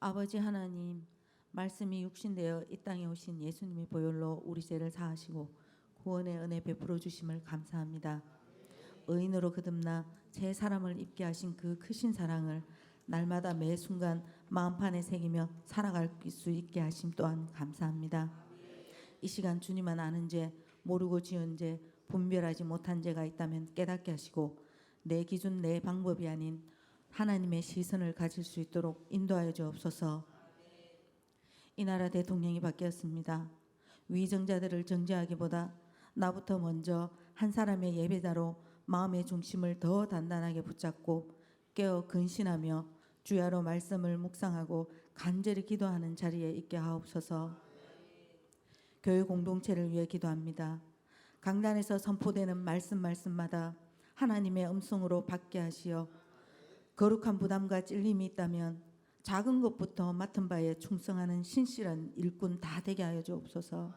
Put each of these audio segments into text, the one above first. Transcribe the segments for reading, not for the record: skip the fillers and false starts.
아버지 하나님, 말씀이 육신되어 이 땅에 오신 예수님의 보혈로 우리 죄를 사하시고 구원의 은혜 베풀어 주심을 감사합니다. 의인으로 거듭나 새 사람을 입게 하신 그 크신 사랑을 날마다 매 순간 마음판에 새기며 살아갈 수 있게 하심 또한 감사합니다. 이 시간 주님만 아는 죄, 모르고 지은 죄, 분별하지 못한 죄가 있다면 깨닫게 하시고 내 기준, 내 방법이 아닌 하나님의 시선을 가질 수 있도록 인도하여 주옵소서. 이 나라 대통령이 바뀌었습니다. 위정자들을 정죄하기보다 나부터 먼저 한 사람의 예배자로 마음의 중심을 더 단단하게 붙잡고 깨어 근신하며 주야로 말씀을 묵상하고 간절히 기도하는 자리에 있게 하옵소서. 교회 공동체를 위해 기도합니다. 강단에서 선포되는 말씀마다 하나님의 음성으로 받게 하시어 거룩한 부담과 찔림이 있다면 작은 것부터 맡은 바에 충성하는 신실한 일꾼 다 되게 하여 주옵소서.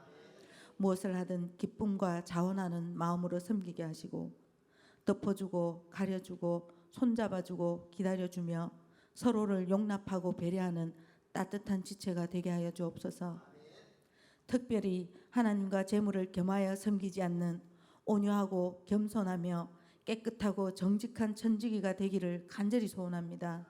무엇을 하든 기쁨과 자원하는 마음으로 섬기게 하시고 덮어주고 가려주고 손잡아주고 기다려주며 서로를 용납하고 배려하는 따뜻한 지체가 되게 하여 주옵소서. 특별히 하나님과 재물을 겸하여 섬기지 않는 온유하고 겸손하며 깨끗하고 정직한 천지기가 되기를 간절히 소원합니다.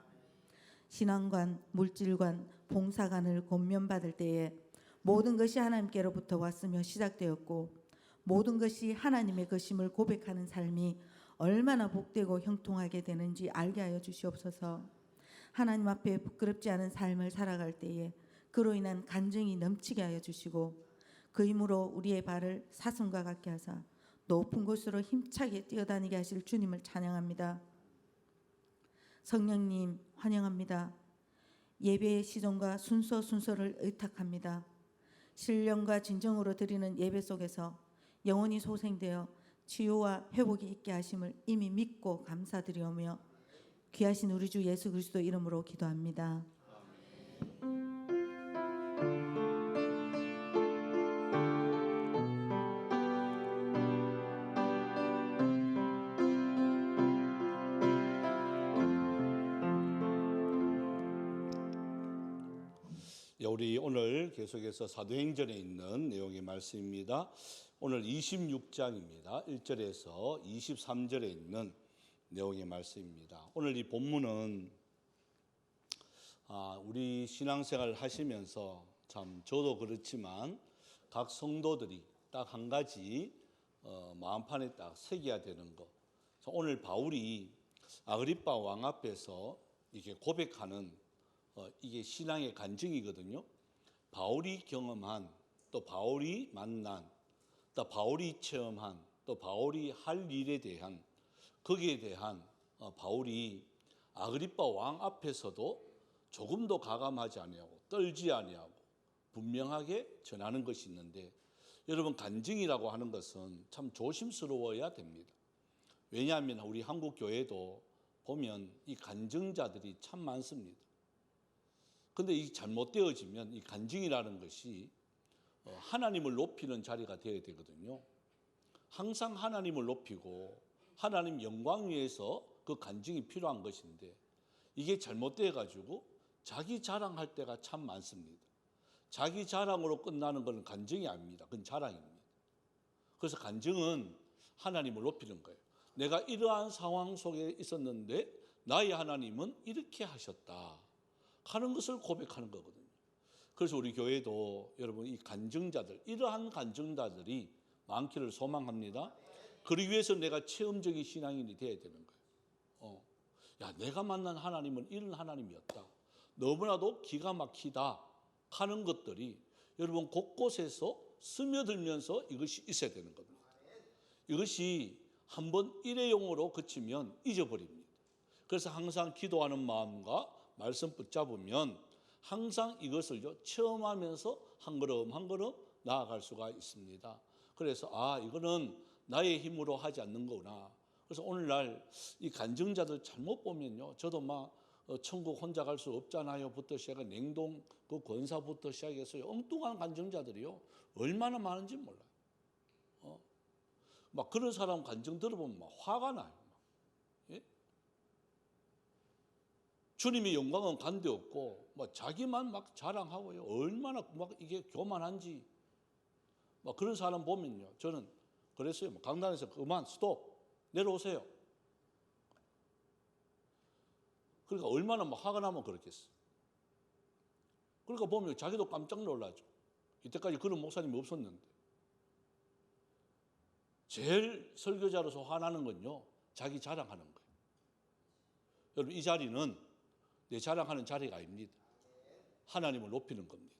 신앙관, 물질관, 봉사관을 권면받을 때에 모든 것이 하나님께로부터 왔으며 시작되었고 모든 것이 하나님의 것임을 고백하는 삶이 얼마나 복되고 형통하게 되는지 알게 하여 주시옵소서. 하나님 앞에 부끄럽지 않은 삶을 살아갈 때에 그로 인한 간증이 넘치게 하여 주시고 그 힘으로 우리의 발을 사슴과 같게 하사 높은 곳으로 힘차게 뛰어다니게 하실 주님을 찬양합니다. 성령님 환영합니다. 예배의 시종과 순서를 의탁합니다. 신령과 진정으로 드리는 예배 속에서 영혼이 소생되어 치유와 회복이 있게 하심을 이미 믿고 감사드리오며 귀하신 우리 주 예수 그리스도 이름으로 기도합니다. 우리 오늘 계속해서 사도행전에 있는 내용의 말씀입니다. 오늘 26장입니다. 1절에서 23절에 있는 내용의 말씀입니다. 오늘 이 본문은 우리 신앙생활을 하시면서 참 저도 그렇지만 각 성도들이 딱 한 가지 마음판에 딱 새겨야 되는 것. 오늘 바울이 아그리빠 왕 앞에서 이렇게 고백하는 이게 신앙의 간증이거든요. 바울이 경험한, 또 바울이 만난, 또 바울이 체험한, 또 바울이 할 일에 대한, 거기에 대한 바울이 아그리빠 왕 앞에서도 조금도 가감하지 아니하고 떨지 아니하고 분명하게 전하는 것이 있는데, 여러분 간증이라고 하는 것은 참 조심스러워야 됩니다. 왜냐하면 우리 한국 교회도 보면 이 간증자들이 참 많습니다. 근데 이 잘못되어지면 이 간증이라는 것이 하나님을 높이는 자리가 되어야 되거든요. 항상 하나님을 높이고 하나님 영광 위해서 그 간증이 필요한 것인데 이게 잘못되어 가지고 자기 자랑할 때가 참 많습니다. 자기 자랑으로 끝나는 것은 간증이 아닙니다. 그건 자랑입니다. 그래서 간증은 하나님을 높이는 거예요. 내가 이러한 상황 속에 있었는데 나의 하나님은 이렇게 하셨다 하는 것을 고백하는 거거든요. 그래서 우리 교회도 여러분 이 간증자들, 이러한 간증자들이 많기를 소망합니다. 그러기 위해서 내가 체험적인 신앙인이 되어야 되는 거예요. 야, 내가 만난 하나님은 이런 하나님이었다. 너무나도 기가 막히다 하는 것들이 여러분 곳곳에서 스며들면서 이것이 있어야 되는 겁니다. 이것이 한번 일회용으로 그치면 잊어버립니다. 그래서 항상 기도하는 마음과 말씀 붙잡으면 항상 이것을 체험하면서 한 걸음 한 걸음 나아갈 수가 있습니다. 그래서 이거는 나의 힘으로 하지 않는 거구나. 그래서 오늘날 이 간증자들 잘못 보면요, 저도 천국 혼자 갈 수 없잖아요부터 시작해 냉동 그 권사부터 시작해서 엉뚱한 간증자들이요 얼마나 많은지 몰라요. 막 그런 사람 간증 들어보면 막 화가 나요. 예? 주님의 영광은 간데 없고 뭐 자기만 막 자랑하고요. 얼마나 막 이게 교만한지 막 그런 사람 보면요. 저는 그랬어요. 뭐 강단에서 그만 스톱 내려오세요. 그러니까 얼마나 막 화가 나면 그렇겠어. 그러니까 보면 자기도 깜짝 놀라죠. 이때까지 그런 목사님이 없었는데. 제일 설교자로서 화나는 건요. 자기 자랑하는 거예요. 여러분 이 자리는 내 자랑하는 자리가 아닙니다. 하나님을 높이는 겁니다.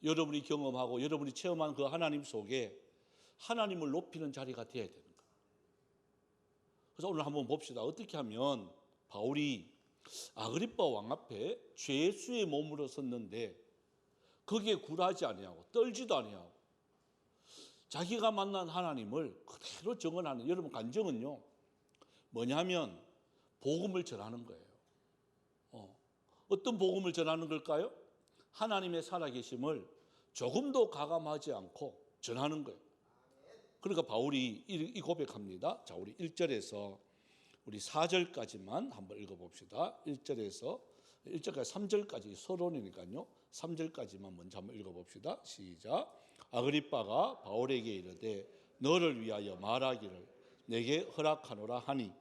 여러분이 경험하고 여러분이 체험한 그 하나님 속에 하나님을 높이는 자리가 되어야 되는 거예요. 그래서 오늘 한번 봅시다. 어떻게 하면 바울이 아그리빠 왕 앞에 죄수의 몸으로 섰는데 거기에 굴하지 아니하고 떨지도 아니하고 자기가 만난 하나님을 그대로 정언하는, 여러분 간정은요 뭐냐면 복음을 전하는 거예요. 어떤 복음을 전하는 걸까요? 하나님의 살아계심을 조금도 가감하지 않고 전하는 거예요. 그러니까 바울이 이 고백합니다. 자, 우리 1절에서 우리 4절까지만 한번 읽어봅시다. 1절까지 3절까지 서론이니까요. 3절까지만 먼저 한번 읽어봅시다. 시작. 아그리빠가 바울에게 이르되 너를 위하여 말하기를 내게 허락하노라 하니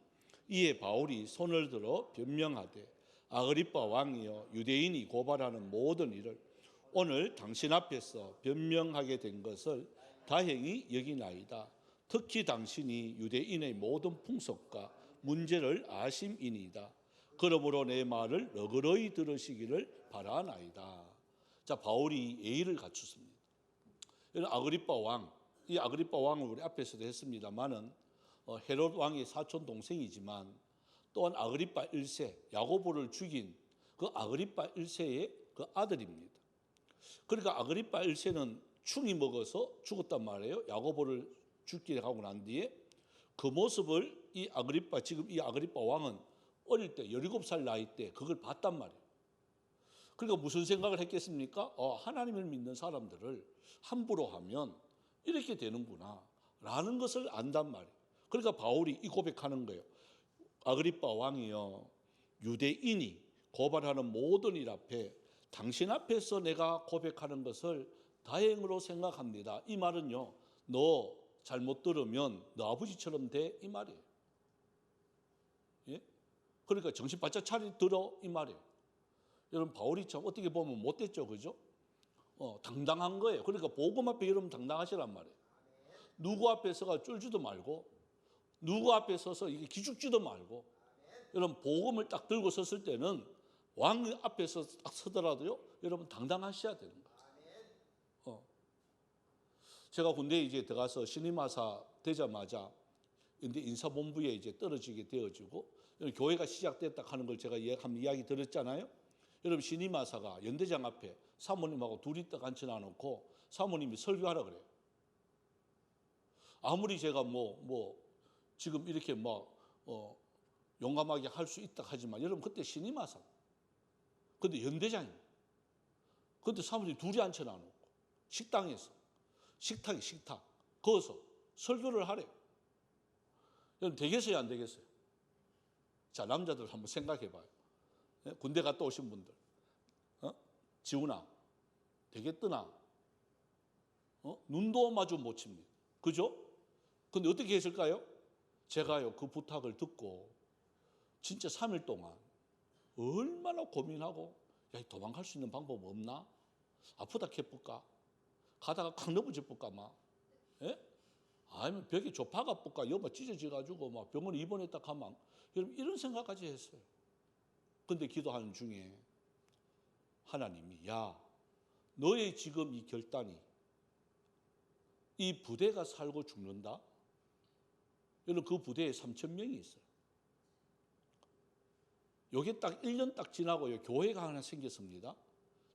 이에 바울이 손을 들어 변명하되 아그리빠 왕이여 유대인이 고발하는 모든 일을 오늘 당신 앞에서 변명하게 된 것을 다행히 여기나이다. 특히 당신이 유대인의 모든 풍속과 문제를 아심이니이다. 그러므로 내 말을 너그러이 들으시기를 바라나이다. 자, 바울이 예의를 갖췄습니다. 아그리빠 왕, 이 아그리빠 왕을 우리 앞에서도 했습니다만은 헤롯 왕의 사촌 동생이지만 또한 아그리빠 1세 야고보를 죽인 그 아그리빠 1세의 그 아들입니다. 그러니까 아그리빠 1세는 충이 먹어서 죽었단 말이에요. 야고보를 죽게 하고 난 뒤에 그 모습을 지금 이 아그리빠 왕은 어릴 때 17살 나이 때 그걸 봤단 말이에요. 그러니까 무슨 생각을 했겠습니까? 하나님을 믿는 사람들을 함부로 하면 이렇게 되는구나 라는 것을 안단 말이에요. 그러니까 바울이 이 고백하는 거예요. 아그리빠 왕이여 유대인이 고발하는 모든 일 앞에 당신 앞에서 내가 고백하는 것을 다행으로 생각합니다. 이 말은요, 너 잘못 들으면 너 아버지처럼 돼 이 말이에요. 예? 그러니까 정신 바짝 들어 이 말이에요. 여러분 바울이 참 어떻게 보면 못됐죠, 그죠? 당당한 거예요. 그러니까 복음 앞에 여러분 당당하시란 말이에요. 누구 앞에 서가 쫄지도 말고 누구 앞에 서서 이게 기죽지도 말고 여러분 복음을 딱 들고 섰을 때는 왕 앞에서 딱 서더라도요, 여러분 당당하셔야 되는 거예요. 제가 군대에 이제 들어가서 신임하사 되자마자 근데 인사본부에 이제 떨어지게 되어지고 교회가 시작됐다 하는 걸 제가 한번 이야기 들었잖아요. 여러분 신임하사가 연대장 앞에 사모님하고 둘이 딱 앉혀놔놓고 사모님이 설교하라 그래요. 아무리 제가 지금 이렇게 용감하게 할 수 있다 하지만 여러분 그때 신임하사 근데 연대장입니다. 근데 사모님 둘이 앉혀놔놓고 식당에서 식탁 거기서 설교를 하래요. 여러분 되겠어요 안 되겠어요? 자, 남자들 한번 생각해 봐요. 군대 갔다 오신 분들 지훈아 되겠더나? 눈도 마주 못 칩니다. 그죠? 근데 어떻게 했을까요? 제가요 그 부탁을 듣고 진짜 3일 동안 얼마나 고민하고 야, 도망갈 수 있는 방법 없나? 아프다 캐볼까? 가다가 칵 넘어져볼까 막? 예? 아니면 벽에 조파가 볼까? 여기 찢어져가지고 막 병원에 입원했다 가면 여러분 이런 생각까지 했어요. 근데 기도하는 중에 하나님이 야 너의 지금 이 결단이 이 부대가 살고 죽는다? 여러분 그 부대에 3,000명이 있어요. 요게 딱 1년 딱 지나고요 교회가 하나 생겼습니다.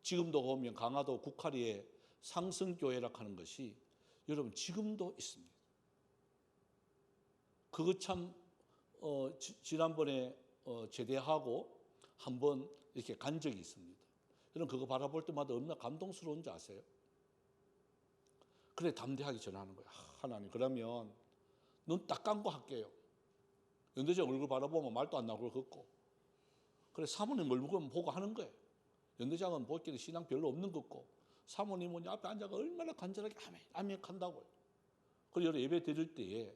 지금도 보면 강화도 국화리에 상승교회라 하는 것이 여러분 지금도 있습니다. 그거 참 지난번에 제대하고 한번 이렇게 간 적이 있습니다. 여러분 그거 바라볼 때마다 얼마나 감동스러운지 아세요? 그래 담대하게 전하는 거예요. 하나님 그러면 눈 딱 감고 할게요. 연대장 얼굴 바라보면 말도 안 나오고 걷고 그래 사모님 얼굴 보고 하는 거예요. 연대장은 보기에는 신앙 별로 없는 것 같고 사모님은 앞에 앉아가 얼마나 간절하게 아멘 아멘 한다고요. 그리고 예배 드릴 때에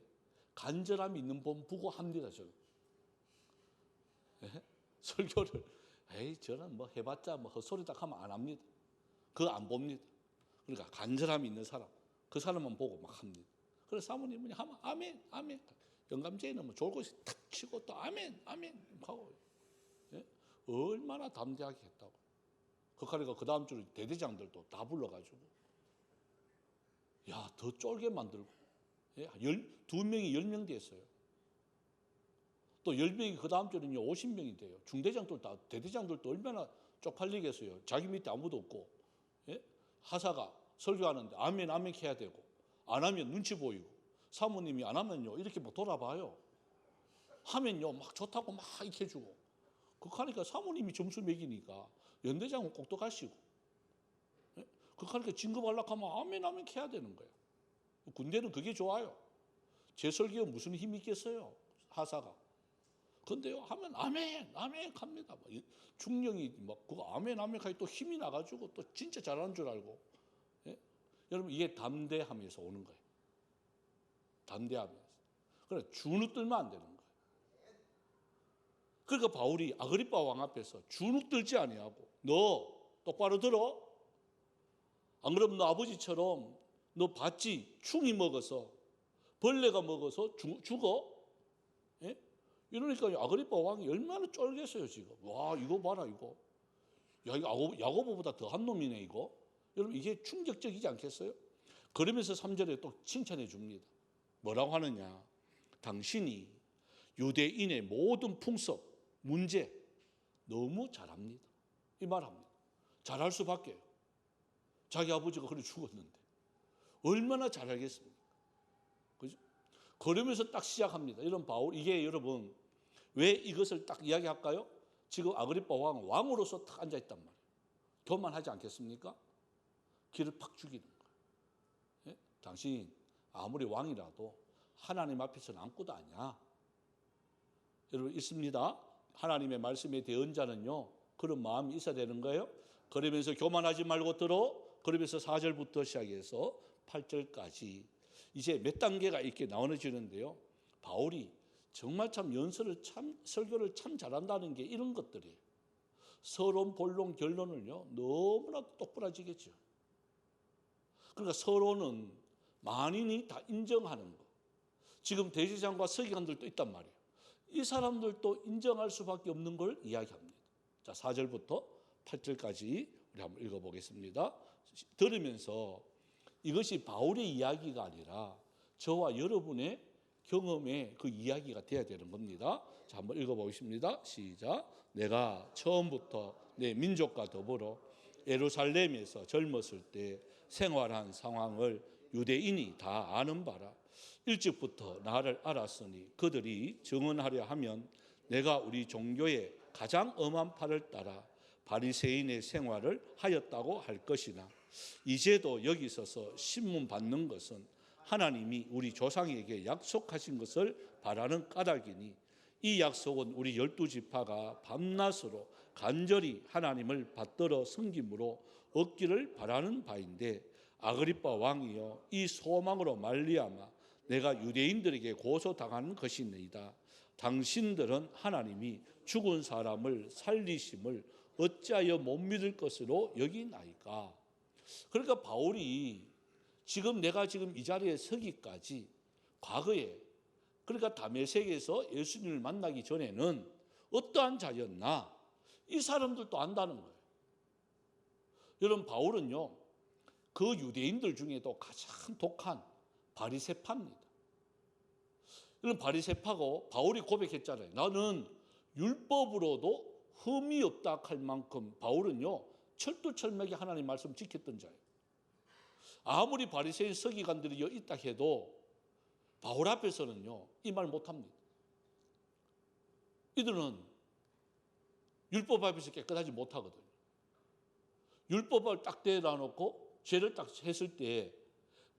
간절함이 있는 분 보고 합니다. 저는 설교를 저는 뭐 해봤자 뭐 헛소리다 하면 안 합니다. 그거 안 봅니다. 그러니까 간절함이 있는 사람 그 사람만 보고 막 합니다. 그래서 사모님은 하면 아멘 아멘 영감제에는 뭐 졸고 탁 치고 또 아멘 아멘 하고 얼마나 담대하게 했다고. 그러니까 그 다음 주에 대대장들도 다 불러가지고 더 쫄게 만들고 2명이 10명 됐어요. 또 10명이 그 다음 주에는 50명이 돼요. 중대장들 다 대대장들도 얼마나 쪽팔리겠어요. 자기 밑에 아무도 없고 하사가 설교하는데 아멘 아멘 해야 되고 안 하면 눈치 보이고 사모님이 안 하면요 이렇게 막 돌아봐요. 하면요 막 좋다고 막 이렇게 해주고 그러니까 사모님이 점수 매기니까 연대장은 꼭똑하시고 그러니까 진급하려고 하면 아멘 아멘 해야 되는 거예요. 군대는 그게 좋아요. 제 설교에 무슨 힘이 있겠어요 하사가. 근데요 하면 아멘 아멘 합니다. 중령이 막 그거 아멘 아멘 하니 또 힘이 나가지고 또 진짜 잘하는 줄 알고. 여러분 이게 담대함에서 오는 거예요. 담대함에서. 그래 주눅 들면 안 되는 거예요. 그러니까 바울이 아그리빠 왕 앞에서 주눅 들지 아니하고 너 똑바로 들어. 안 그러면 너 아버지처럼 너 봤지 충이 먹어서 벌레가 먹어서 죽어. 이러니까 아그리빠 왕이 얼마나 쫄겠어요 지금. 와 이거 봐라 이거. 야 이거 야고보보다 더한 놈이네 이거. 여러분 이게 충격적이지 않겠어요? 그러면서 3절에 또 칭찬해 줍니다. 뭐라고 하느냐. 당신이 유대인의 모든 풍습, 문제 너무 잘합니다. 이 말합니다. 잘할 수밖에요. 자기 아버지가 그래 죽었는데 얼마나 잘하겠습니까? 그죠? 그러면서 딱 시작합니다. 이런 바울 이게 여러분 왜 이것을 딱 이야기할까요? 지금 아그리빠 왕으로서 딱 앉아있단 말이에요. 교만하지 않겠습니까? 기를 팍 죽이는 거예요. 당신 아무리 왕이라도 하나님 앞에서는 아무것도 아니야. 여러분 있습니다. 하나님의 말씀에 대한 자는요 그런 마음이 있어야 되는 거예요. 그러면서 교만하지 말고 들어. 그러면서 4절부터 시작해서 8절까지 이제 몇 단계가 이렇게 나눠지는데요. 바울이 정말 참 설교를 참 잘한다는 게 이런 것들이에요. 서론, 본론, 결론을요 너무나 똑부러지겠죠. 그러니까 서론은 만인이 다 인정하는 거. 지금 대제장과 서기관들도 있단 말이에요. 이 사람들도 인정할 수밖에 없는 걸 이야기합니다. 자, 4절부터 8절까지 우리 한번 읽어보겠습니다. 들으면서 이것이 바울의 이야기가 아니라 저와 여러분의 경험의 그 이야기가 돼야 되는 겁니다. 자, 한번 읽어보겠습니다. 시작. 내가 처음부터 내 민족과 더불어 예루살렘에서 젊었을 때 생활한 상황을 유대인이 다 아는 바라. 일찍부터 나를 알았으니 그들이 증언하려 하면 내가 우리 종교의 가장 엄한 팔을 따라 바리새인의 생활을 하였다고 할 것이나 이제도 여기 서서 신문 받는 것은 하나님이 우리 조상에게 약속하신 것을 바라는 까닭이니 이 약속은 우리 12지파가 밤낮으로 간절히 하나님을 받들어 섬김으로 얻기를 바라는 바인데 아그리빠 왕이여 이 소망으로 말미암아 내가 유대인들에게 고소당하는 것이니이다. 당신들은 하나님이 죽은 사람을 살리심을 어찌하여 못 믿을 것으로 여기나이까. 그러니까 바울이 내가 지금 이 자리에 서기까지 과거에 그러니까 다메섹에서 예수님을 만나기 전에는 어떠한 자였나 이 사람들도 안다는 거예요. 여러분 바울은요 그 유대인들 중에도 가장 독한 바리새파입니다. 이런 바리새파고 바울이 고백했잖아요. 나는 율법으로도 흠이 없다 할 만큼 바울은요 철두철미하게 하나님 말씀 지켰던 자예요. 아무리 바리새인 서기관들이 있다 해도 바울 앞에서는요 이 말 못합니다. 이들은 율법 앞에서 깨끗하지 못하거든요. 율법을 딱 대다 놓고 죄를 딱 했을 때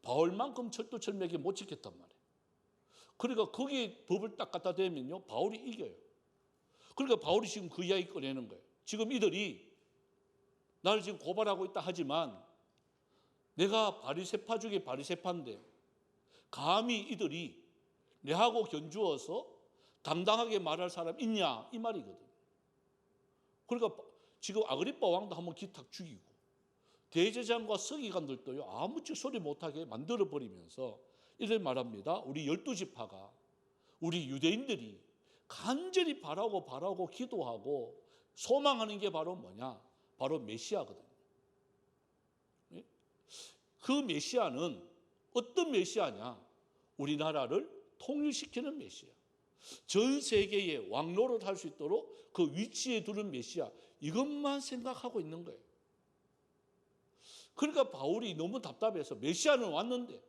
바울만큼 철두철미하게 못 지켰단 말이에요. 그러니까 거기에 법을 딱 갖다 대면요 바울이 이겨요. 그러니까 바울이 지금 그 이야기 꺼내는 거예요. 지금 이들이 나를 지금 고발하고 있다 하지만 내가 바리새파 중에 바리새파인데 감히 이들이 내하고 견주어서 당당하게 말할 사람 있냐 이 말이거든. 그러니까 지금 아그리빠 왕도 한번 기탁 죽이고 대제장과 서기관들도요 아무튼 소리 못하게 만들어버리면서 이를 말합니다. 우리 12지파가 우리 유대인들이 간절히 바라고 기도하고 소망하는 게 바로 뭐냐? 바로 메시아거든요. 그 메시아는 어떤 메시아냐? 우리나라를 통일시키는 메시아. 전 세계의 왕노릇 할 수 있도록 그 위치에 두는 메시아. 이것만 생각하고 있는 거예요. 그러니까 바울이 너무 답답해서 메시아는 왔는데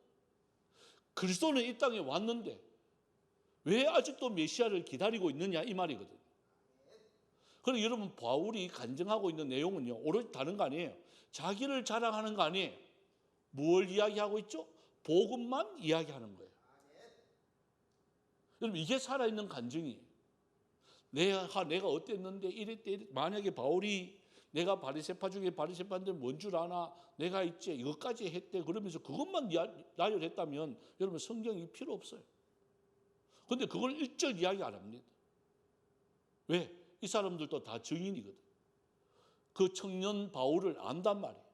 그리스도는 이 땅에 왔는데 왜 아직도 메시아를 기다리고 있느냐 이 말이거든요. 그럼 여러분 바울이 간증하고 있는 내용은요 오로지 다른 거 아니에요. 자기를 자랑하는 거 아니에요. 뭘 이야기하고 있죠? 복음만 이야기하는 거예요. 여러분 이게 살아있는 간증이에요. 내가 어땠는데 이랬대. 만약에 바울이 내가 바리새파 중에 바리새파인데 뭔 줄 아나? 내가 있지 이것까지 했대. 그러면서 그것만 나열했다면 여러분 성경이 필요 없어요. 그런데 그걸 일절 이야기 안 합니다. 왜? 이 사람들도 다 증인이거든. 그 청년 바울을 안단 말이에요.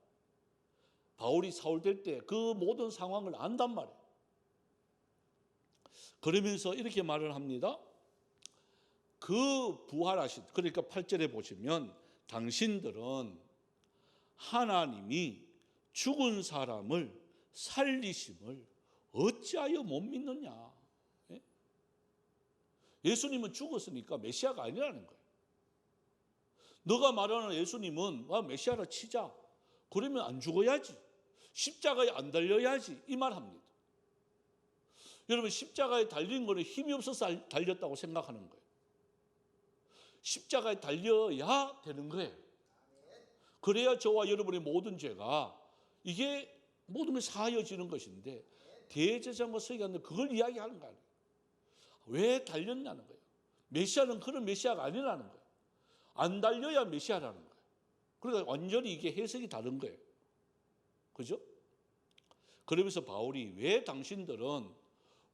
바울이 사울될 때 그 모든 상황을 안단 말이에요. 그러면서 이렇게 말을 합니다. 그 부활하신, 그러니까 8절에 보시면 당신들은 하나님이 죽은 사람을 살리심을 어찌하여 못 믿느냐. 예수님은 죽었으니까 메시아가 아니라는 거예요. 너가 말하는 예수님은 메시아라 치자. 그러면 안 죽어야지. 십자가에 안 달려야지. 이 말합니다. 여러분 십자가에 달린 거는 힘이 없어서 달렸다고 생각하는 거예요. 십자가에 달려야 되는 거예요. 그래야 저와 여러분의 모든 죄가 이게 모든 게 사하여지는 것인데 대제사장과 서기관들 그걸 이야기하는 거 아니에요. 왜 달렸냐는 거예요. 메시아는 그런 메시아가 아니라는 거예요. 안 달려야 메시아라는 거예요. 그러니까 완전히 이게 해석이 다른 거예요. 그죠? 그러면서 바울이 왜 당신들은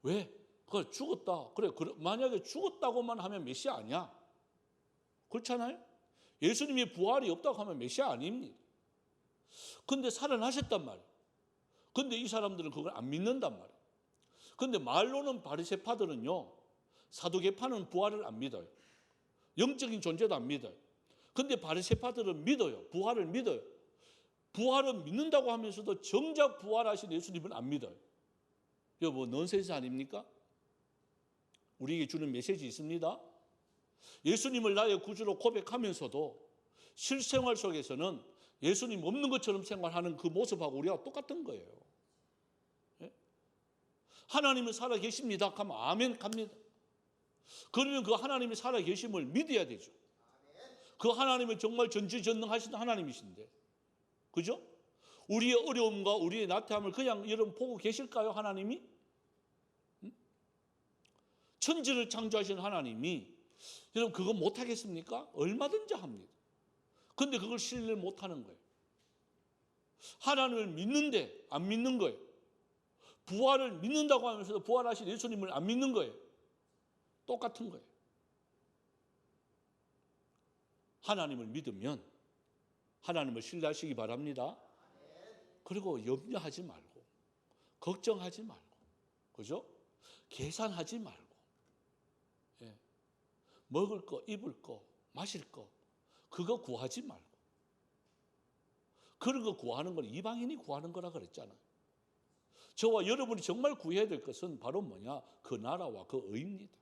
왜 그걸 죽었다. 그래 만약에 죽었다고만 하면 메시아 아니야. 그렇잖아요. 예수님이 부활이 없다고 하면 메시아 아닙니다. 근데 살아나셨단 말이에요. 근데 이 사람들은 그걸 안 믿는단 말이에요. 근데 말로는 바리새파들은요. 사두개파는 부활을 안 믿어요. 영적인 존재도 안 믿어요. 근데 바리새파들은 믿어요. 부활을 믿어요. 부활은 믿는다고 하면서도 정작 부활하신 예수님은 안 믿어요. 이거 뭐 넌센스 아닙니까? 우리에게 주는 메시지 있습니다. 예수님을 나의 구주로 고백하면서도 실생활 속에서는 예수님 없는 것처럼 생활하는 그 모습하고 우리가 똑같은 거예요. 하나님은 살아 계십니다. 하면 아멘 갑니다. 그러면 그 하나님이 살아 계심을 믿어야 되죠. 그 하나님은 정말 전지전능하신 하나님이신데, 그죠? 우리의 어려움과 우리의 나태함을 그냥 여러분 보고 계실까요? 하나님이? 천지를 창조하신 하나님이 여러분 그거 못하겠습니까? 얼마든지 합니다. 근데 그걸 신뢰를 못하는 거예요. 하나님을 믿는데 안 믿는 거예요. 부활을 믿는다고 하면서도 부활하신 예수님을 안 믿는 거예요. 똑같은 거예요. 하나님을 믿으면 하나님을 신뢰하시기 바랍니다. 그리고 염려하지 말고 걱정하지 말고 그죠? 계산하지 말고 먹을 거, 입을 거, 마실 거 그거 구하지 말고 그런 거 구하는 건 이방인이 구하는 거라 그랬잖아요. 저와 여러분이 정말 구해야 될 것은 바로 뭐냐? 그 나라와 그 의입니다.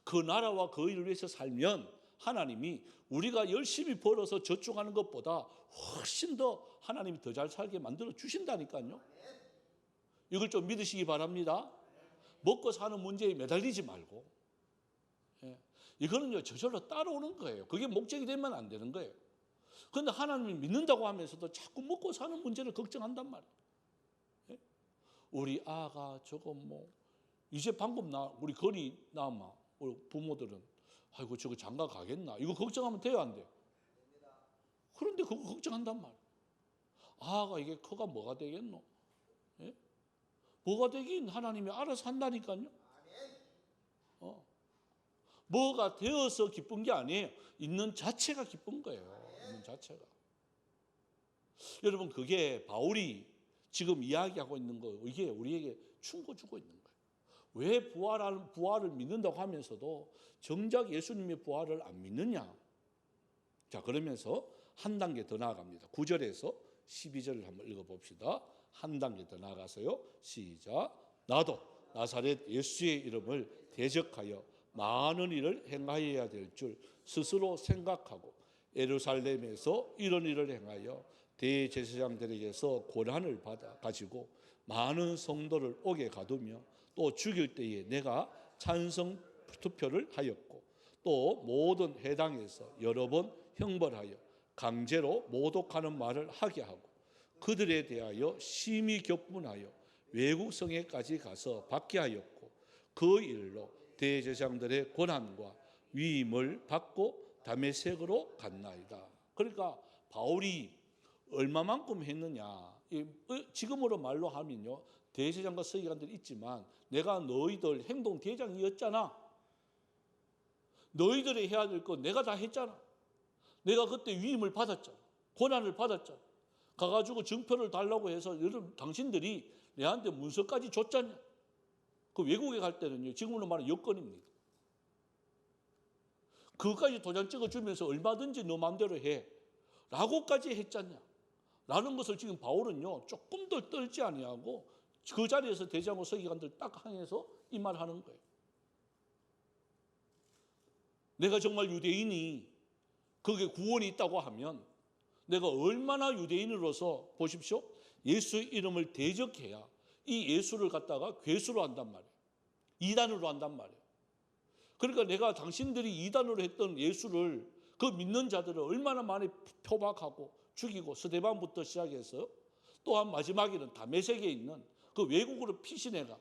그 나라와 그 의를 위해서 살면 하나님이 우리가 열심히 벌어서 저축하는 것보다 훨씬 더 하나님이 더 잘 살게 만들어 주신다니까요. 이걸 좀 믿으시기 바랍니다. 먹고 사는 문제에 매달리지 말고 이거는요 저절로 따라오는 거예요. 그게 목적이 되면 안 되는 거예요. 그런데 하나님을 믿는다고 하면서도 자꾸 먹고 사는 문제를 걱정한단 말이에요. 우리 아가 저거 뭐 이제 방금 우리 거리 나마 우리 부모들은 아이고 저거 장가 가겠나? 이거 걱정하면 돼요, 안 돼? 그런데 그거 걱정한단 말이에요. 아가 이게 커가 뭐가 되겠노? 예? 뭐가 되긴 하나님이 알아서 한다니까요. 뭐가 되어서 기쁜 게 아니에요. 있는 자체가 기쁜 거예요. 있는 자체가. 여러분 그게 바울이 지금 이야기하고 있는 거 이게 우리에게 충고 주고 있는 거예요. 왜 부활을 믿는다고 하면서도 정작 예수님의 부활을 안 믿느냐? 자, 그러면서 한 단계 더 나아갑니다. 9절에서 12절을 한번 읽어봅시다. 한 단계 더 나아가서요. 시작. 나도 나사렛 예수의 이름을 대적하여 많은 일을 행하여야 될 줄 스스로 생각하고 예루살렘에서 이런 일을 행하여 대제사장들에게서 고난을 받아 가지고 많은 성도를 옥에 가두며 또 죽일 때에 내가 찬성 투표를 하였고 또 모든 회당에서 여러 번 형벌하여 강제로 모독하는 말을 하게 하고 그들에 대하여 심히 격분하여 외국 성에까지 가서 받게 하였고 그 일로 대제사장들의 고난과 위임을 받고 다메섹으로 갔나이다. 그러니까 바울이 얼마만큼 했느냐? 지금으로 말로 하면요, 대제사장과 서기관들이 있지만 내가 너희들 행동 대장이었잖아. 너희들이 해야 될 거 내가 다 했잖아. 내가 그때 위임을 받았잖아. 고난을 받았잖아. 가가지고 증표를 달라고 해서 여러분 당신들이 내한테 문서까지 줬잖냐. 그 외국에 갈 때는요, 지금으로 말하면 여건입니다. 그것까지 도장 찍어주면서 얼마든지 너 마음대로 해 라고까지 했잖냐 라는 것을 지금 바울은요 조금도 떨지 아니하고 그 자리에서 대제사장과 서기관들 딱 향해서 이 말 하는 거예요. 내가 정말 유대인이 그게 구원이 있다고 하면 내가 얼마나 유대인으로서 보십시오, 예수의 이름을 대적해야 이 예수를 갖다가 괴수로 한단 말이에요. 이단으로 한단 말이에요. 그러니까 내가 당신들이 이단으로 했던 예수를 그 믿는 자들을 얼마나 많이 표박하고 죽이고 스데반부터 시작해서 또한 마지막에는 다메섹에 있는 그 외국으로 피신해가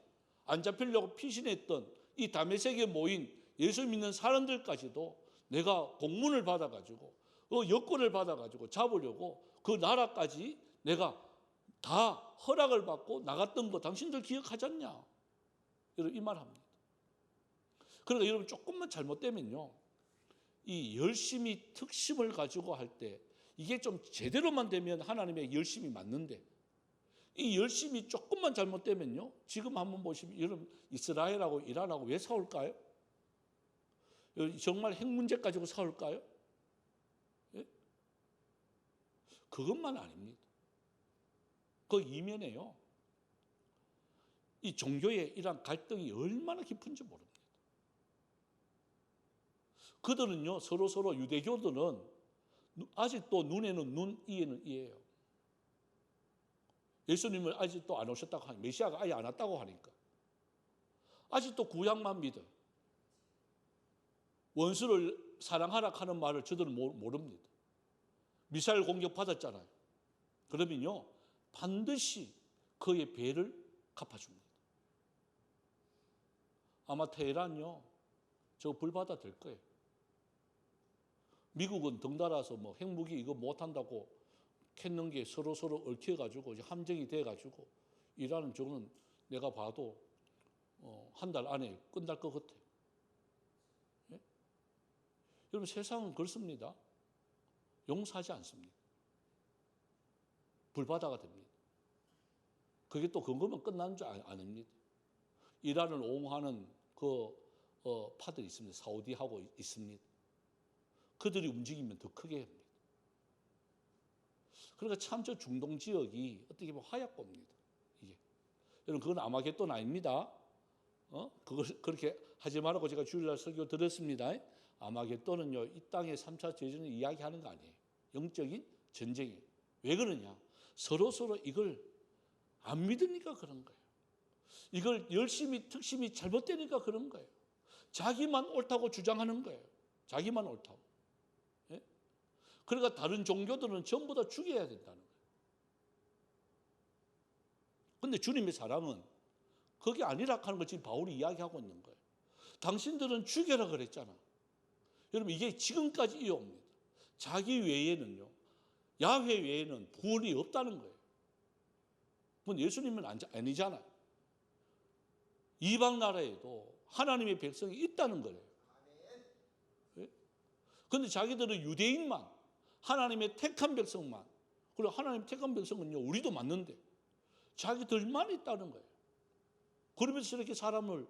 안 잡히려고 피신했던 이 다메섹에 모인 예수 믿는 사람들까지도 내가 공문을 받아가지고 여권을 받아가지고 잡으려고 그 나라까지 내가 다 허락을 받고 나갔던 거 당신들 기억하지 않냐? 이 말합니다. 그러니까 여러분 조금만 잘못되면요, 이 열심히 특심을 가지고 할 때 이게 좀 제대로만 되면 하나님의 열심이 맞는데 이 열심이 조금만 잘못되면요, 지금 한번 보시면 여러분 이스라엘하고 이란하고 왜 싸울까요? 정말 핵 문제 가지고 싸울까요? 예? 그것만 아닙니다. 그 이면에요, 이 종교의 이런 갈등이 얼마나 깊은지 모릅니다. 그들은요 서로 유대교들은 아직도 눈에는 눈, 이에는 이예요. 예수님을 아직도 안 오셨다고 하니까, 메시아가 아예 안 왔다고 하니까 아직도 구약만 믿어요. 원수를 사랑하라 하는 말을 저들은 모릅니다. 미사일 공격 받았잖아요. 그러면요 반드시 그의 배를 갚아줍니다. 아마 테헤란요 저 불받아 될 거예요. 미국은 덩달아서 뭐 핵무기 이거 못한다고 캤는 게 서로 얽혀가지고 함정이 돼가지고 이란은 저거는 내가 봐도 한 달 안에 끝날 것 같아요. 예? 여러분 세상은 그렇습니다. 용서하지 않습니다. 불바다가 됩니다. 그게 또 그거면 끝나는 줄 아닙니다. 이란을 옹호하는 그 파들이 있습니다. 사우디하고 있습니다. 그들이 움직이면 더 크게 합니다. 그러니까 참 저 중동 지역이 어떻게 보면 하얗봅니다. 이게 여러분 그건 아마겟돈 아닙니다. 그걸 그렇게 하지 말라고 제가 주일날 설교 드렸습니다. 아마겟돈은요 이 땅의 3차 대전을 이야기하는 거 아니에요. 영적인 전쟁이에요. 왜 그러냐? 서로 이걸 안 믿으니까 그런 거예요. 이걸 열심히 특심이 잘못되니까 그런 거예요. 자기만 옳다고 주장하는 거예요. 자기만 옳다고. 예? 그러니까 다른 종교들은 전부 다 죽여야 된다는 거예요. 그런데 주님의 사랑은 그게 아니라 하는 걸 지금 바울이 이야기하고 있는 거예요. 당신들은 죽여라 그랬잖아. 여러분 이게 지금까지 이어옵니다. 자기 외에는요, 야훼 외에는 구원이 없다는 거예요. 그건 예수님은 아니잖아요. 이방 나라에도 하나님의 백성이 있다는 거예요. 그런데 자기들은 유대인만, 하나님의 택한 백성만, 그리고 하나님 택한 백성은요, 우리도 맞는데 자기들만 있다는 거예요. 그러면서 저렇게 사람을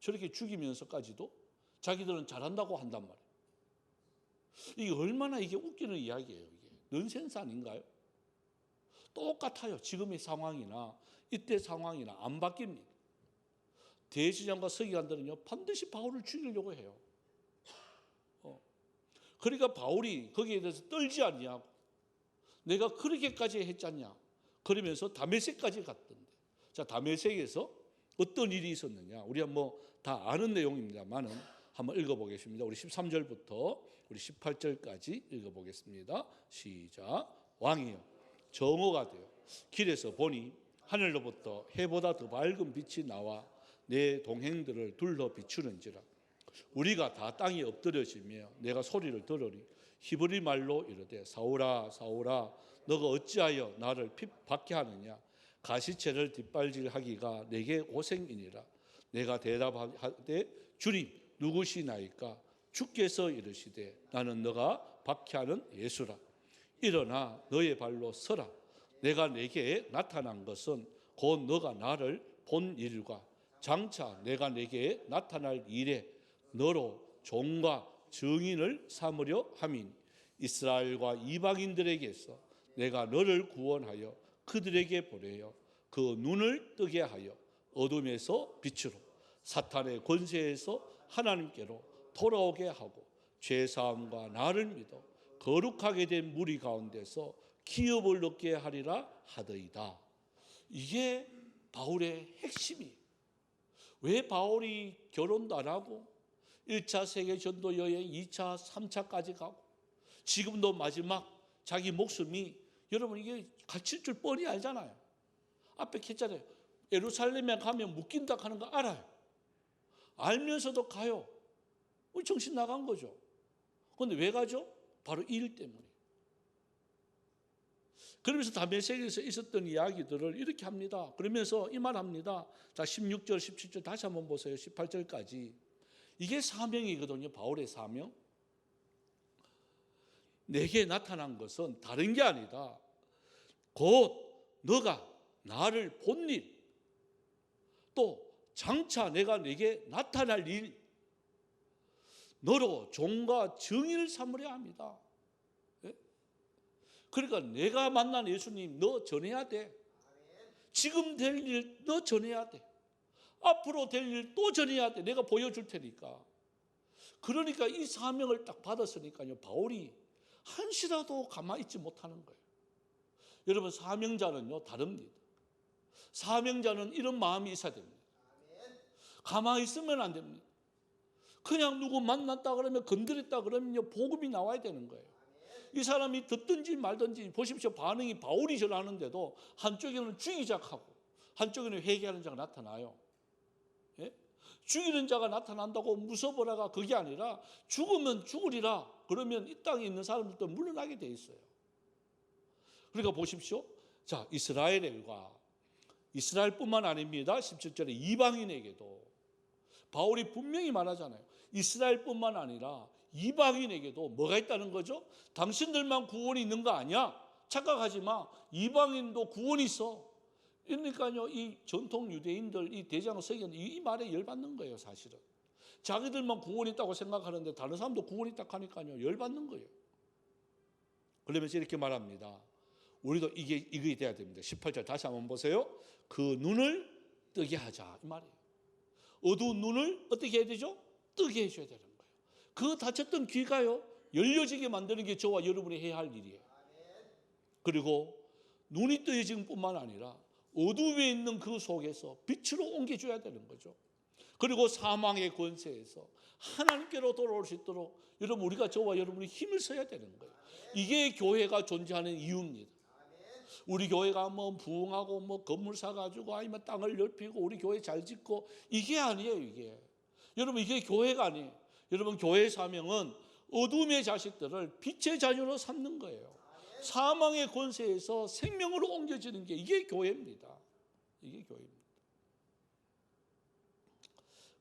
저렇게 죽이면서까지도 자기들은 잘한다고 한단 말이에요. 이게 얼마나 이게 웃기는 이야기예요. 이게 넌센스 아닌가요? 똑같아요. 지금의 상황이나 이때 상황이나 안 바뀝니다. 대제사장과 서기관들은요, 반드시 바울을 죽이려고 해요. 그러니까 바울이 거기에 대해서 떨지 않냐고, 내가 그렇게까지 했잖냐, 그러면서 다메섹까지 갔던데. 자, 다메섹에서 어떤 일이 있었느냐, 우리가 뭐 다 아는 내용입니다만은 한번 읽어보겠습니다. 우리 13절부터 우리 18절까지 읽어보겠습니다. 시작. 왕이여, 정오가 되어 길에서 보니 하늘로부터 해보다 더 밝은 빛이 나와 내 동행들을 둘러 비추는지라. 우리가 다 땅에 엎드려지며 내가 소리를 들으니 히브리 말로 이르되 사울아 사울아 너가 어찌하여 나를 핍박해 하느냐. 가시체를 뒷발질하기가 내게 고생이니라. 내가 대답하되 주님 누구시나이까. 주께서 이르시되 나는 너가 박해하는 예수라. 일어나 너의 발로 서라. 내가 내게 나타난 것은 곧 너가 나를 본 일과 장차 내가 내게 나타날 일에 너로 종과 증인을 삼으려 함이니 이스라엘과 이방인들에게서 내가 너를 구원하여 그들에게 보내어 그 눈을 뜨게 하여 어둠에서 빛으로 사탄의 권세에서 하나님께로 돌아오게 하고 죄사함과 나를 믿어 거룩하게 된 무리 가운데서 기업을 얻게 하리라 하더이다. 이게 바울의 핵심이에요. 왜 바울이 결혼도 안 하고 1차 세계전도 여행 2차 3차까지 가고 지금도 마지막 자기 목숨이, 여러분 이게 갇힐 줄 뻔히 알잖아요. 앞에 했잖아요. 예루살렘에 가면 묶인다 하는 거 알아요. 알면서도 가요. 정신 나간 거죠. 그런데 왜 가죠? 바로 이 일 때문에. 그러면서 다메섹에서 있었던 이야기들을 이렇게 합니다. 그러면서 이 말 합니다. 자, 16절 17절 다시 한번 보세요. 18절까지. 이게 사명이거든요. 바울의 사명. 내게 나타난 것은 다른 게 아니다. 곧 너가 나를 본 일, 또 장차 내가 내게 나타날 일, 너로 종과 증인을 삼으려 합니다. 그러니까 내가 만난 예수님 너 전해야 돼. 지금 될 일 너 전해야 돼. 앞으로 될 일 또 전해야 돼. 내가 보여줄 테니까. 그러니까 이 사명을 딱 받았으니까요, 바울이 한시라도 가만히 있지 못하는 거예요. 여러분, 사명자는요 다릅니다. 사명자는 이런 마음이 있어야 됩니다. 가만히 있으면 안 됩니다. 그냥 누구 만났다 그러면, 건드렸다 그러면 복음이 나와야 되는 거예요. 이 사람이 듣든지 말든지 보십시오. 반응이 바울이 전하는데도 한쪽에는 죽이자 하고 한쪽에는 회개하는 자가 나타나요. 예? 죽이는 자가 나타난다고 무서워라가 그게 아니라 죽으면 죽으리라 그러면 이 땅에 있는 사람들도 물러나게 돼 있어요. 그러니까 보십시오. 자, 이스라엘뿐만 아닙니다. 17절에 이방인에게도 바울이 분명히 말하잖아요. 이스라엘뿐만 아니라 이방인에게도 뭐가 있다는 거죠? 당신들만 구원이 있는 거 아니야? 착각하지 마. 이방인도 구원이 있어. 그러니까요, 이 전통 유대인들, 이 대제사장 서기관들 이 말에 열받는 거예요, 사실은. 자기들만 구원이 있다고 생각하는데 다른 사람도 구원이 있다고 하니까요, 열받는 거예요. 그러면서 이렇게 말합니다. 우리도 이게 돼야 됩니다. 18절 다시 한번 보세요. 그 눈을 뜨게 하자, 이 말이에요. 어두운 눈을 어떻게 해야 되죠? 뜨게 해줘야 되는 거예요. 그 닫혔던 귀가요, 열려지게 만드는 게 저와 여러분이 해야 할 일이에요. 그리고 눈이 뜨여진 뿐만 아니라 어둠에 있는 그 속에서 빛으로 옮겨줘야 되는 거죠. 그리고 사망의 권세에서 하나님께로 돌아올 수 있도록 여러분, 우리가 저와 여러분이 힘을 써야 되는 거예요. 이게 교회가 존재하는 이유입니다. 우리 교회가 뭐 부흥하고 뭐 건물 사가지고 아니면 땅을 넓히고 우리 교회 잘 짓고 이게 아니에요. 이게 여러분, 이게 교회가 아니에요. 여러분, 교회의 사명은 어둠의 자식들을 빛의 자녀로 삼는 거예요. 사망의 권세에서 생명으로 옮겨지는 게 이게 교회입니다. 이게 교회입니다.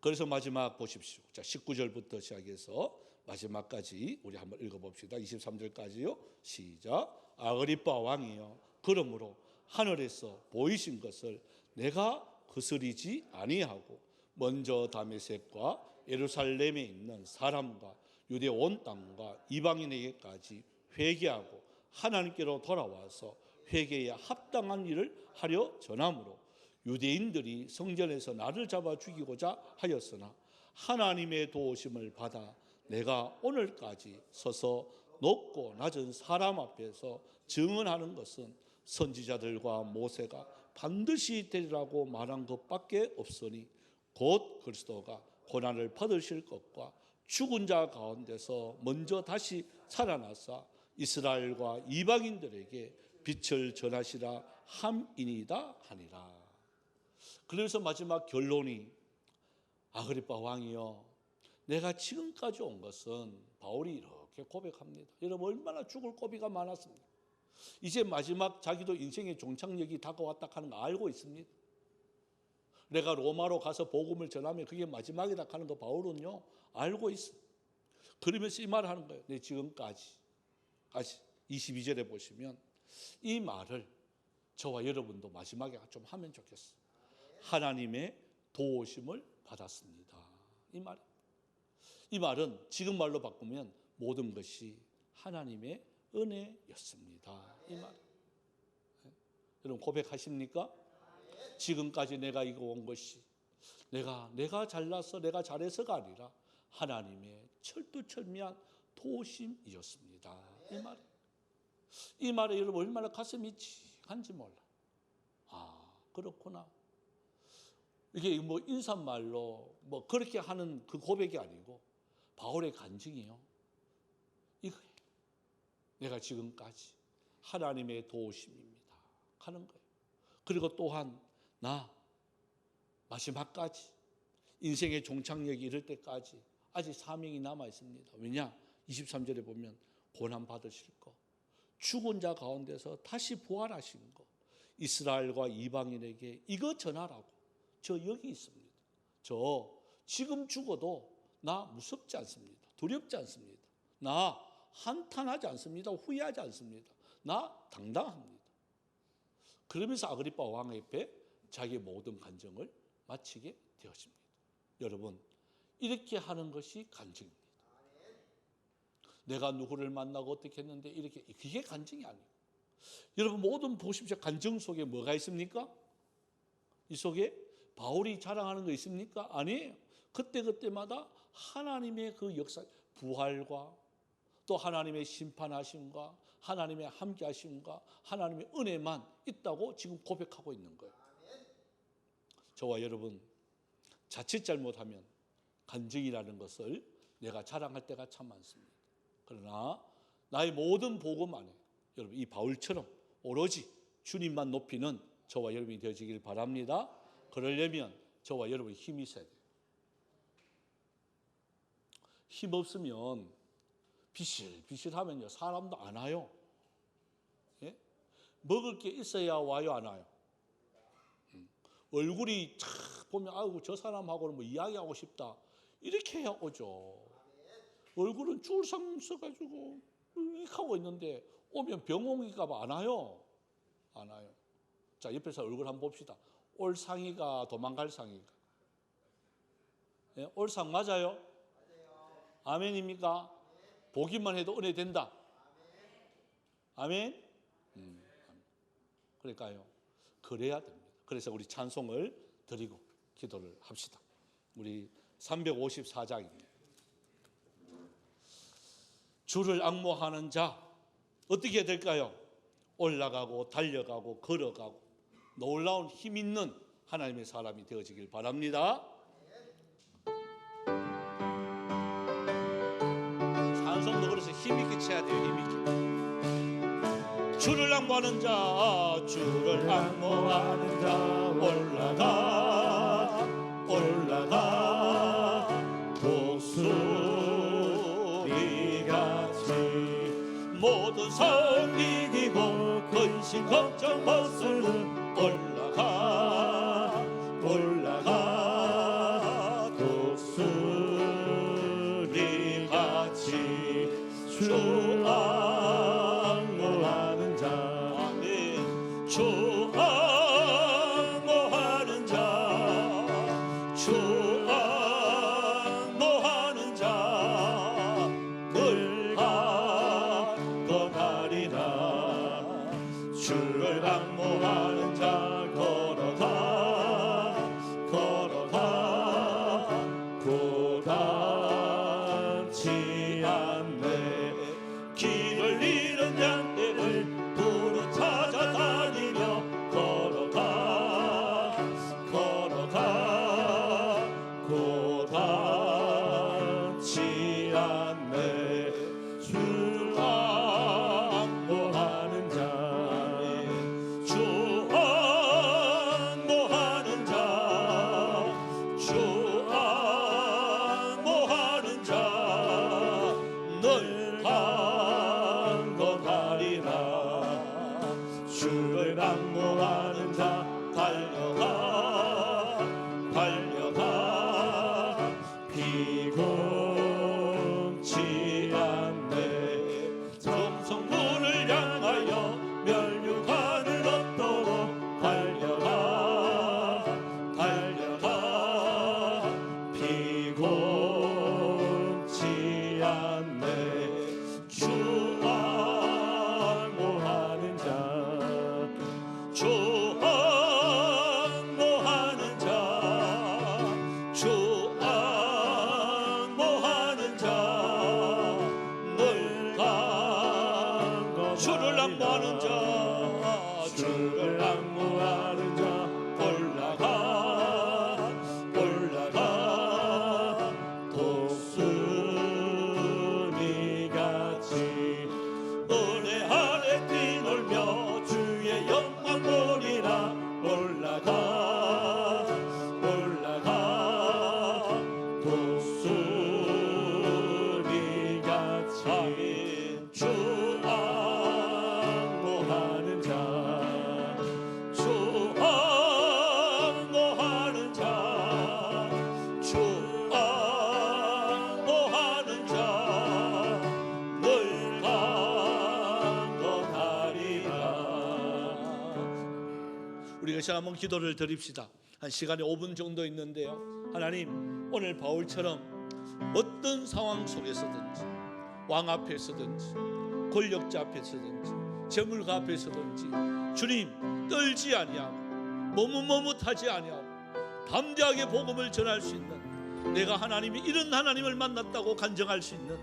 그래서 마지막 보십시오. 자, 19절부터 시작해서 마지막까지 우리 한번 읽어봅시다. 23절까지요. 시작. 아그리빠 왕이여, 그러므로 하늘에서 보이신 것을 내가 거스리지 아니하고 먼저 다메섹과 예루살렘에 있는 사람과 유대 온 땅과 이방인에게까지 회개하고 하나님께로 돌아와서 회개에 합당한 일을 하려 전함으로 유대인들이 성전에서 나를 잡아 죽이고자 하였으나 하나님의 도우심을 받아 내가 오늘까지 서서 높고 낮은 사람 앞에서 증언하는 것은 선지자들과 모세가 반드시 되리라고 말한 것밖에 없으니 곧 그리스도가 고난을 받으실 것과 죽은 자 가운데서 먼저 다시 살아나사 이스라엘과 이방인들에게 빛을 전하시라 함이니이다 하니라. 그래서 마지막 결론이 아그리빠 왕이여, 내가 지금까지 온 것은, 바울이 이렇게 고백합니다. 여러분 얼마나 죽을 고비가 많았습니까? 이제 마지막 자기도 인생의 종착역이 다가왔다 하는 거 알고 있습니다. 내가 로마로 가서 복음을 전하면 그게 마지막이다 하는 거 바울은요 알고 있어. 그러면서 이 말을 하는 거예요. 내 지금까지 22절에 보시면 이 말을 저와 여러분도 마지막에 좀 하면 좋겠어. 하나님의 도우심을 받았습니다. 이 말은 지금 말로 바꾸면 모든 것이 하나님의 은혜였습니다. 이 말. 여러분 고백하십니까? 지금까지 내가 이거 온 것이 내가 잘나서 내가 잘해서가 아니라 하나님의 철두철미한 도우심이었습니다. 이 말에 여러분 얼마나 가슴이 찌한지 몰라. 아, 그렇구나. 이게 뭐 인사말로 뭐 그렇게 하는 그 고백이 아니고 바울의 간증이요. 이거예요. 내가 지금까지 하나님의 도우심입니다 하는 거예요. 그리고 또한 나 마지막까지 인생의 종착역이 이를 때까지 아직 사명이 남아 있습니다. 왜냐? 23절에 보면 고난 받으실 거, 죽은 자 가운데서 다시 부활하신 거, 이스라엘과 이방인에게 이거 전하라고. 저 여기 있습니다. 저 지금 죽어도 나 무섭지 않습니다. 두렵지 않습니다. 나 한탄하지 않습니다. 후회하지 않습니다. 나 당당합니다. 그러면서 아그리빠 왕 앞에 자기의 모든 간증을 마치게 되었습니다. 여러분, 이렇게 하는 것이 간증입니다. 내가 누구를 만나고 어떻게 했는데 이렇게, 그게 간증이 아니에요. 여러분 모든 보십시오. 간증 속에 뭐가 있습니까? 이 속에 바울이 자랑하는 거 있습니까? 아니에요. 그때그때마다 하나님의 그 역사, 부활과 또 하나님의 심판하심과 하나님의 함께하심과 하나님의 은혜만 있다고 지금 고백하고 있는 거예요. 저와 여러분 자칫 잘못하면 간증이라는 것을 내가 자랑할 때가 참 많습니다. 그러나 나의 모든 복음 안에 여러분 이 바울처럼 오로지 주님만 높이는 저와 여러분이 되어지길 바랍니다. 그러려면 저와 여러분이 힘이 있어야 돼요. 힘 없으면 비실비실하면요 사람도 안 와요. 예? 먹을 게 있어야 와요, 안 와요? 얼굴이 탁 보면 아이고 저 사람하고는 뭐 이야기하고 싶다 이렇게 해야 오죠. 얼굴은 줄상 써가지고 이렇게 하고 있는데 오면 병 옮길까 봐 안 와요. 안 와요. 자, 옆에서 얼굴 한번 봅시다. 올 상이가 도망갈 상이가? 예? 올 상 맞아요? 아멘입니까? 보기만 해도 은혜 된다. 아멘? 그러니까요. 그래야 됩니다. 그래서 우리 찬송을 드리고 기도를 합시다. 우리 354장입니다. 주를 앙모하는 자 어떻게 해야 될까요? 올라가고 달려가고 걸어가고 놀라운 힘 있는 하나님의 사람이 되어지길 바랍니다. 찬송도 그래서 힘 있게 쳐야 돼요. 힘 있게. 주를 앙모하는 자, 주를 앙모하는 자, 올라가 올라가 독수리가 무서움 이기고 근심 걱정 벗을 올라가 올라가 독수리 같이 주 앙모하는 자 아멘 주 앙모하는 자주 앙모하는 자늘 강건하리라 주를 앙모하는 자 걸어가 걸어가 고단치 않네 길을 잃은 양떼를 두루 찾아다니며 걸어가 걸어가 고단치 않네 주 앙모하는 자 주 앙모하는 자 주 앙모하는 자늘 강건하리라 주를 앙모하는 자 달려가 달려가 비공치 않네 정성문을 향하여 멸류관을 얻도록 달려가 달려가 비공치 않네 주 앙모하는 자주 앙모하는 자주 앙모하는 자늘 강건 주를 앙모하는 자 주를 앙모하는 자 올라가 올라가 독수리 같이 은혜 아래 뛰놀며 주의 영광 보리라 올라가 올라가 독수리 같이 주 앙모하는 자주 앙모하는 자주 앙모하는 자늘 강건하리라 우리가 시작 한번 기도를 드립시다. 한 시간이 5분 정도 있는데요 하나님 오늘 바울처럼 어떤 상황 속에서든지 왕 앞에서든지 권력자 앞에서든지 재물가 앞에서든지 주님 떨지 아니하고 머뭇머뭇하지 아니하고 담대하게 복음을 전할 수 있는 내가 하나님이 이런 하나님을 만났다고 간증할 수 있는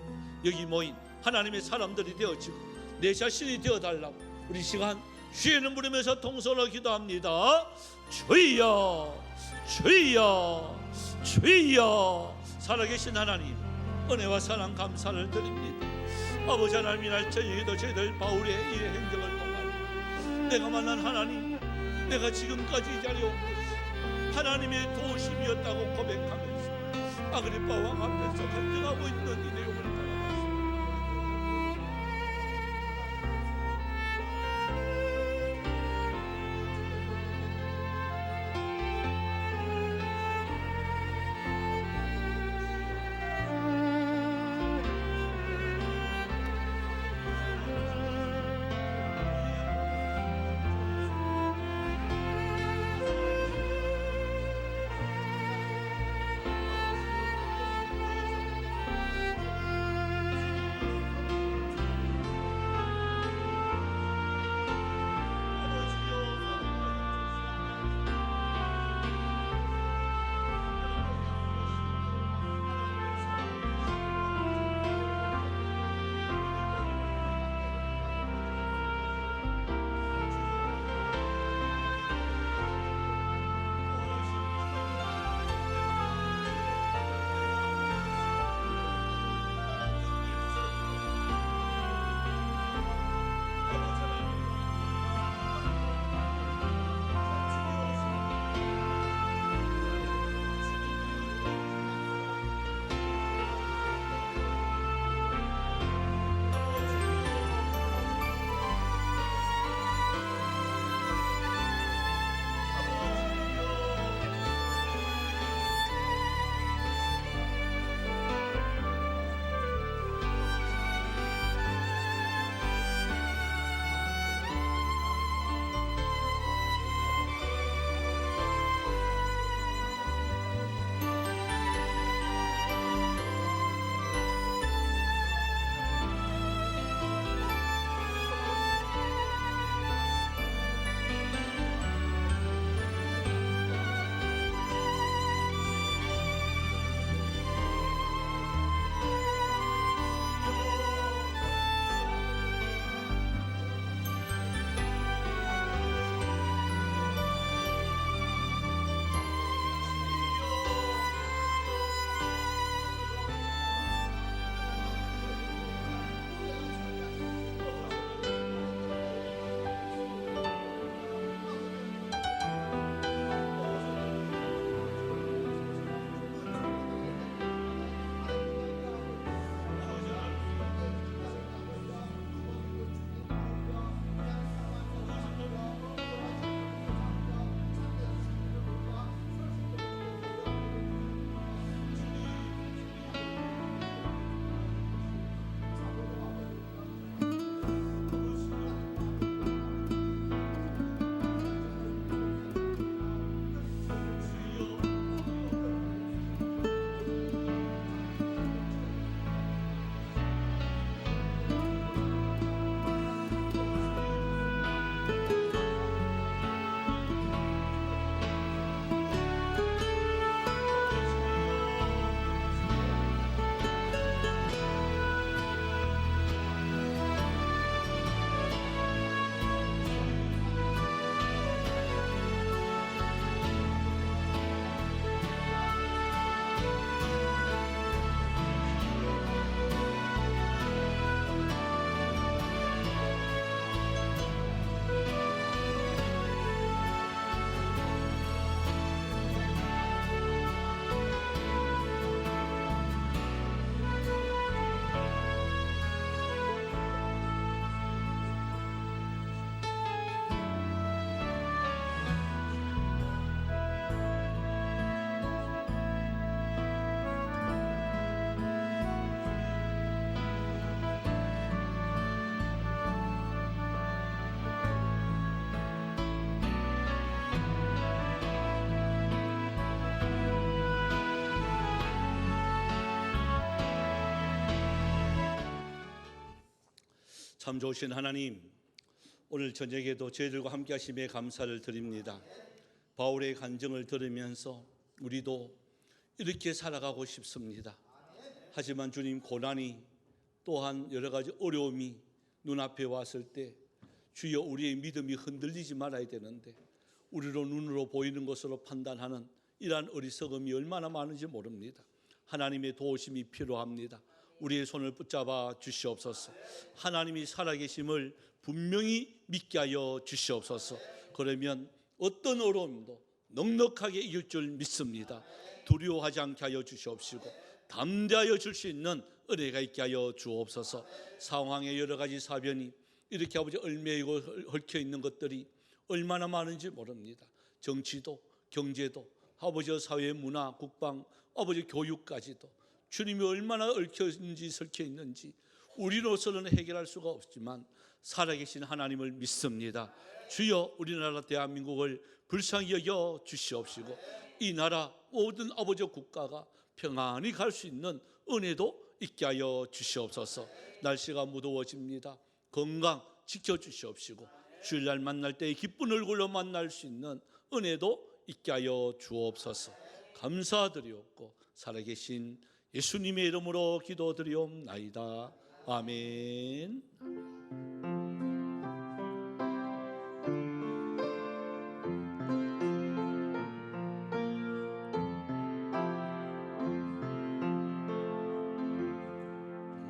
여기 모인 하나님의 사람들이 되어지고 내 자신이 되어달라고 우리 시간 주의 이름 부르면서 통성으로 기도합니다. 주여 주여 주여 살아계신 하나님 은혜와 사랑 감사를 드립니다. 아버지 하나님 이날 저녁에도 저희들 바울의 이 행적을 통하여 내가 만난 하나님 내가 지금까지 이 자리에 온 것이 하나님의 도우심이었다고 고백하면서 아그리파 왕 앞에서 간증하고 있는 이 내용을 참 좋으신 하나님, 오늘 저녁에도 저희들과 함께 하심에 감사를 드립니다. 바울의 간증을 들으면서 우리도 이렇게 살아가고 싶습니다. 하지만 주님, 고난이 또한 여러 가지 어려움이 눈앞에 왔을 때 주여 우리의 믿음이 흔들리지 말아야 되는데 우리로 눈으로 보이는 것으로 판단하는 이러한 어리석음이 얼마나 많은지 모릅니다. 하나님의 도우심이 필요합니다. 우리의 손을 붙잡아 주시옵소서. 하나님이 살아계심을 분명히 믿게 하여 주시옵소서. 그러면 어떤 어려움도 넉넉하게 이길 줄 믿습니다. 두려워하지 않게 하여 주시옵시고 담대하여 줄 수 있는 은혜가 있게 하여 주옵소서. 상황의 여러 가지 사변이 이렇게 아버지 얽매이고 얽혀 있는 것들이 얼마나 많은지 모릅니다. 정치도 경제도 아버지 사회 문화 국방 아버지 교육까지도 주님이 얼마나 얽혀 있는지 설켜 있는지 우리로서는 해결할 수가 없지만 살아계신 하나님을 믿습니다. 주여 우리나라 대한민국을 불쌍히 여겨 주시옵시고 이 나라 모든 아버지 국가가 평안히 갈 수 있는 은혜도 있게 하여 주시옵소서. 날씨가 무더워집니다. 건강 지켜주시옵시고 주일날 만날 때에 기쁜 얼굴로 만날 수 있는 은혜도 있게 하여 주옵소서. 감사드리옵고 살아계신 예수님의 이름으로 기도드리옵나이다. 아멘.